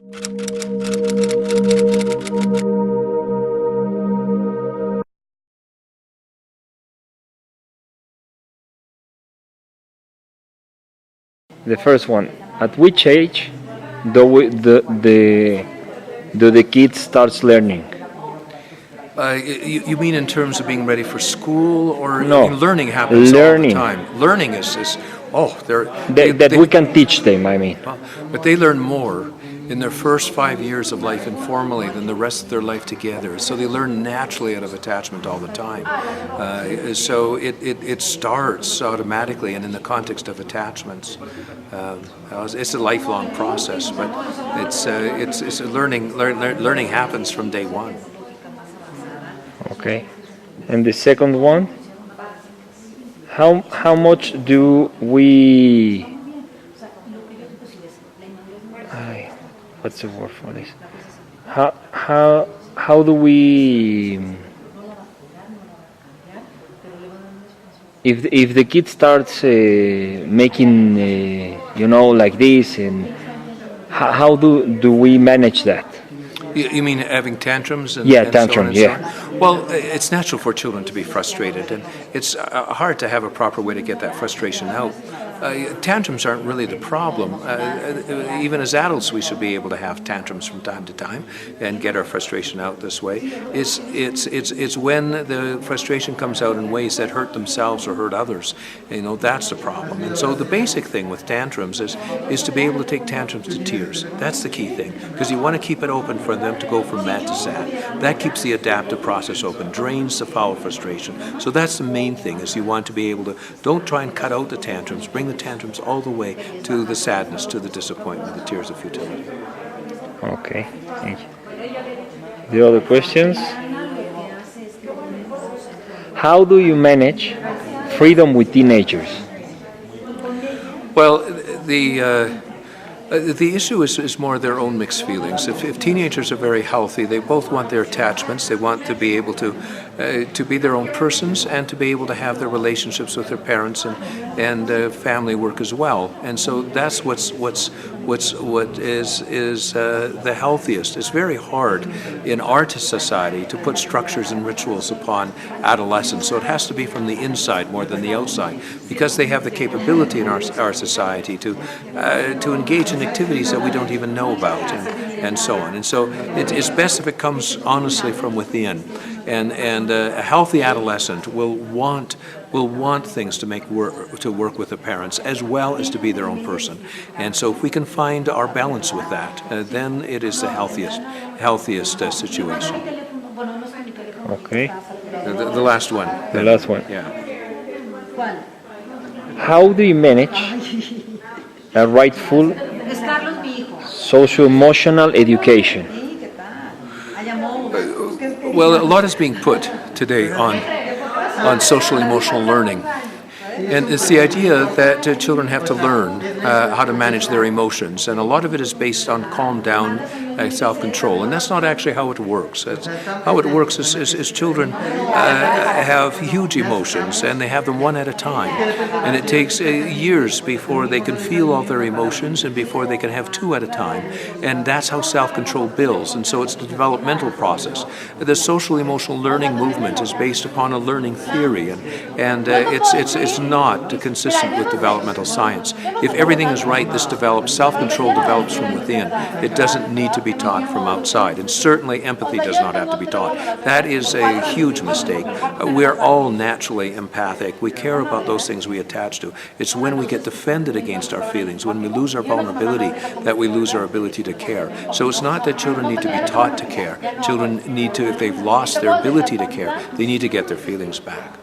The first one, at which age do the kids starts learning? You mean in terms of being ready for school, or No, learning happens learning. all the time? Learning is That we can teach them, I mean. But they learn more in their first 5 years of life informally than the rest of their life together. So they learn naturally out of attachment all the time. So it starts automatically and in the context of attachments. It's a lifelong process, but it's learning. Learning happens from day one. Okay. And the second one, how much do we? What's the word for this? How do we? If the kid starts making like this, and how do we manage that? You mean having tantrums? Tantrums. So well, it's natural for children to be frustrated, and it's hard to have a proper way to get that frustration out. Tantrums aren't really the problem. Even as adults, we should be able to have tantrums from time to time and get our frustration out this way. It's when the frustration comes out in ways that hurt themselves or hurt others. That's the problem. And so the basic thing with tantrums is to be able to take tantrums to tears. That's the key thing, because you want to keep it open for them to go from mad to sad. That keeps the adaptive process open, drains the foul frustration. So that's the main thing, is you want to be able to, don't try and cut out the tantrums, bring the tantrums all the way to the sadness, to the disappointment, the tears of futility. Okay, thank you. The other questions? How do you manage freedom with teenagers? Well, the issue is more their own mixed feelings. If teenagers are very healthy, they both want their attachments. They want to be able to be their own persons and to be able to have their relationships with their parents and family work as well. And so that's what is the healthiest. It's very hard in our society to put structures and rituals upon adolescents. So it has to be from the inside more than the outside, because they have the capability in our society to engage in activities that we don't even know about, and so on. And so it's best if it comes honestly from within. And a healthy adolescent will want things to work with the parents as well as to be their own person. And so if we can find our balance with that, then it is the healthiest situation. Okay. The last one. The last one. Yeah. How do you manage a rightful social-emotional education? Well, a lot is being put today on social-emotional learning. And it's the idea that children have to learn how to manage their emotions. And a lot of it is based on calm down, self-control. And that's not actually how it works. How it works is children have huge emotions, and they have them one at a time. And it takes years before they can feel all their emotions and before they can have two at a time. And that's how self-control builds. And so it's the developmental process. The social-emotional learning movement is based upon a learning theory, and it's not consistent with developmental science. If everything is right, this develops, self-control develops from within. It doesn't need to be taught from outside. And certainly empathy does not have to be taught. That is a huge mistake. We're all naturally empathic. We care about those things we attach to. It's when we get defended against our feelings, when we lose our vulnerability, that we lose our ability to care. So it's not that children need to be taught to care. Children need to, if they've lost their ability to care, they need to get their feelings back.